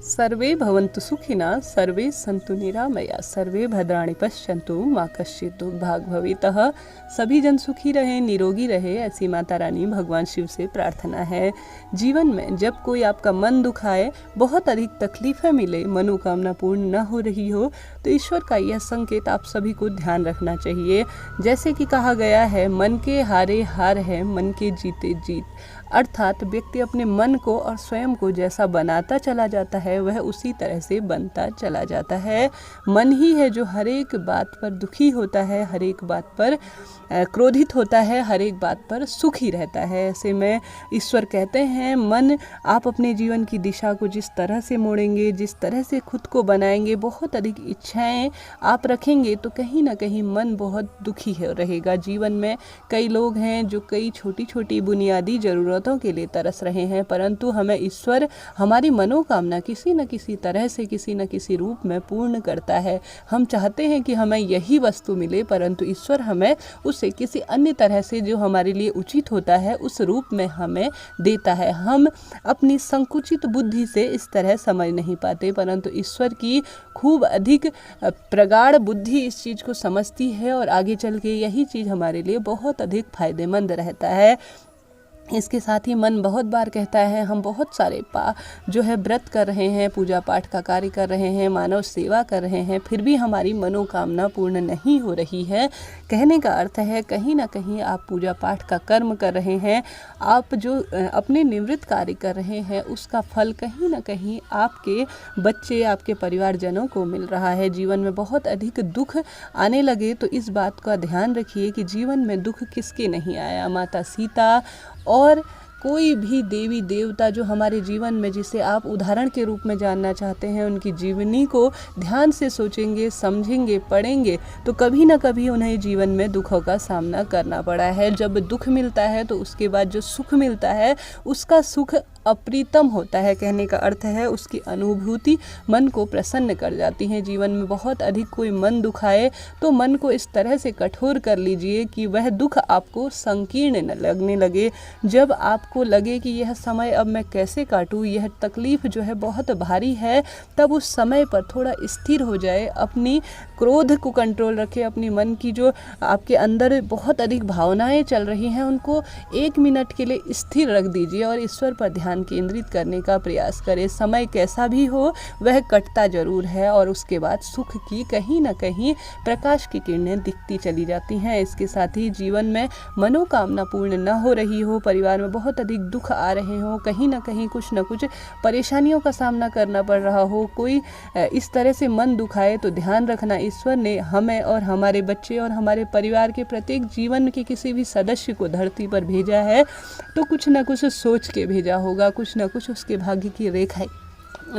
सर्वे भवन्तु सुखिनः, सर्वे सन्तु निरामया, सर्वे भद्राणि पश्यन्तु, मा कश्चित् दुर्भाग् भवेतः। सभी जन सुखी रहें, निरोगी रहे, ऐसी माता रानी भगवान शिव से प्रार्थना है। जीवन में जब कोई आपका मन दुखाए, बहुत अधिक तकलीफ़ें मिले, मनोकामना पूर्ण न हो रही हो, तो ईश्वर का यह संकेत आप सभी को ध्यान रखना चाहिए। जैसे कि कहा गया है, मन के हारे हार है, मन के जीते जीत। अर्थात व्यक्ति अपने मन को और स्वयं को जैसा बनाता चला जाता है, वह उसी तरह से बनता चला जाता है। मन ही है जो हर एक बात पर दुखी होता है, हर एक बात पर क्रोधित होता है, हर एक बात पर सुखी रहता है। ऐसे में ईश्वर कहते हैं, मन आप अपने जीवन की दिशा को जिस तरह से मोड़ेंगे, जिस तरह से खुद को बनाएंगे, बहुत अधिक इच्छाएं आप रखेंगे, तो कहीं ना कहीं मन बहुत दुखी है रहेगा। जीवन में कई लोग हैं जो कई छोटी छोटी बुनियादी ज़रूरतों के लिए तरस रहे हैं, परंतु हमें ईश्वर हमारी मनोकामना किसी न किसी तरह से, किसी न किसी रूप में पूर्ण करता है। हम चाहते हैं कि हमें यही वस्तु मिले, परंतु ईश्वर हमें उसे किसी अन्य तरह से, जो हमारे लिए उचित होता है, उस रूप में हमें देता है। हम अपनी संकुचित बुद्धि से इस तरह समझ नहीं पाते, परंतु ईश्वर की खूब अधिक प्रगाढ़ बुद्धि इस चीज़ को समझती है और आगे चल के यही चीज़ हमारे लिए बहुत अधिक फायदेमंद रहता है। इसके साथ ही मन बहुत बार कहता है, हम बहुत सारे जो है व्रत कर रहे हैं, पूजा पाठ का कार्य कर रहे हैं, मानव सेवा कर रहे हैं, फिर भी हमारी मनोकामना पूर्ण नहीं हो रही है। कहने का अर्थ है, कहीं ना कहीं आप पूजा पाठ का कर्म कर रहे हैं, आप जो अपने निवृत्त कार्य कर रहे हैं, उसका फल कहीं ना कहीं आपके बच्चे, आपके परिवारजनों को मिल रहा है। जीवन में बहुत अधिक दुख आने लगे तो इस बात का ध्यान रखिए कि जीवन में दुख किसके नहीं आया। माता सीता और कोई भी देवी देवता जो हमारे जीवन में, जिसे आप उदाहरण के रूप में जानना चाहते हैं, उनकी जीवनी को ध्यान से सोचेंगे, समझेंगे, पढ़ेंगे, तो कभी ना कभी उन्हें जीवन में दुखों का सामना करना पड़ा है। जब दुख मिलता है तो उसके बाद जो सुख मिलता है, उसका सुख अप्रीतम होता है। कहने का अर्थ है, उसकी अनुभूति मन को प्रसन्न कर जाती है। जीवन में बहुत अधिक कोई मन दुखाए तो मन को इस तरह से कठोर कर लीजिए कि वह दुख आपको संकीर्ण न लगने लगे। जब आपको लगे कि यह समय अब मैं कैसे काटूँ, यह तकलीफ़ जो है बहुत भारी है, तब उस समय पर थोड़ा स्थिर हो जाए, अपनी क्रोध को कंट्रोल रखें, अपनी मन की जो आपके अंदर बहुत अधिक भावनाएं चल रही हैं, उनको 1 मिनट के लिए स्थिर रख दीजिए और ईश्वर पर ध्यान केंद्रित करने का प्रयास करें। समय कैसा भी हो, वह कटता जरूर है और उसके बाद सुख की कहीं ना कहीं प्रकाश की किरणें दिखती चली जाती हैं। इसके साथ ही जीवन में मनोकामना पूर्ण न हो रही हो, परिवार में बहुत अधिक दुख आ रहे हो, कहीं ना कहीं कुछ न कुछ परेशानियों का सामना करना पड़ रहा हो, कोई इस तरह से मन दुखाए, तो ध्यान रखना, ईश्वर ने हमें और हमारे बच्चे और हमारे परिवार के प्रत्येक जीवन के किसी भी सदस्य को धरती पर भेजा है तो कुछ न कुछ सोच के भेजा होगा, कुछ न कुछ उसके भाग्य की रेखाएं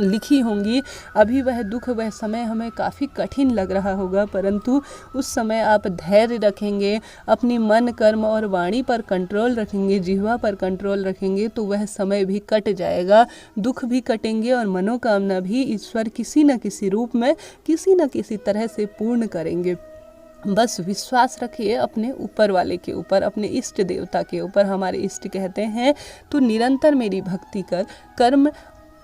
लिखी होंगी। अभी वह दुख, वह समय हमें काफ़ी कठिन लग रहा होगा, परंतु उस समय आप धैर्य रखेंगे, अपनी मन, कर्म और वाणी पर कंट्रोल रखेंगे, जिह्वा पर कंट्रोल रखेंगे, तो वह समय भी कट जाएगा, दुख भी कटेंगे और मनोकामना भी ईश्वर किसी न किसी रूप में, किसी न किसी तरह से पूर्ण करेंगे। बस विश्वास रखिए अपने ऊपर वाले के ऊपर, अपने इष्ट देवता के ऊपर। हमारे इष्ट कहते हैं, तो निरंतर मेरी भक्ति कर, कर्म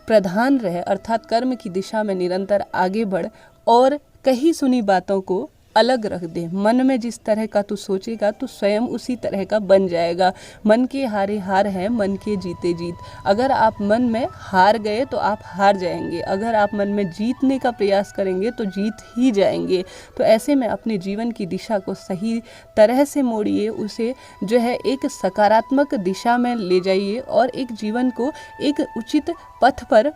प्रधान रहे, अर्थात कर्म की दिशा में निरंतर आगे बढ़ और कही सुनी बातों को अलग रख दे। मन में जिस तरह का तू सोचेगा, तो स्वयं उसी तरह का बन जाएगा। मन के हारे हार है, मन के जीते जीत। अगर आप मन में हार गए तो आप हार जाएंगे, अगर आप मन में जीतने का प्रयास करेंगे तो जीत ही जाएंगे। तो ऐसे में अपने जीवन की दिशा को सही तरह से मोड़िए, उसे जो है एक सकारात्मक दिशा में ले जाइए और एक जीवन को एक उचित पथ पर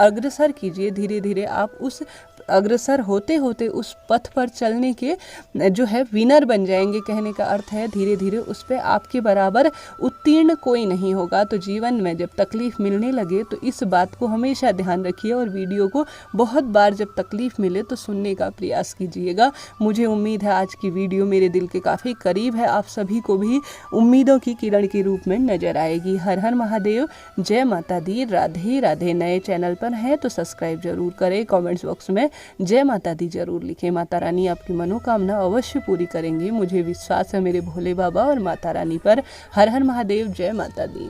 अग्रसर कीजिए। धीरे धीरे आप उस अग्रसर होते होते उस पथ पर चलने के जो है विनर बन जाएंगे। कहने का अर्थ है, धीरे धीरे उस पर आपके बराबर उत्तीर्ण कोई नहीं होगा। तो जीवन में जब तकलीफ़ मिलने लगे तो इस बात को हमेशा ध्यान रखिए और वीडियो को बहुत बार जब तकलीफ़ मिले तो सुनने का प्रयास कीजिएगा। मुझे उम्मीद है आज की वीडियो मेरे दिल के काफ़ी करीब है, आप सभी को भी उम्मीदों की किरण के रूप में नजर आएगी। हर हर महादेव, जय माता दी, राधे राधे। नए चैनल पर हैं तो सब्सक्राइब जरूर करें, कमेंट्स बॉक्स में जय माता दी जरूर लिखें। माता रानी आपकी मनोकामना अवश्य पूरी करेंगी, मुझे विश्वास है मेरे भोले बाबा और माता रानी पर। हर हर महादेव, जय माता दी।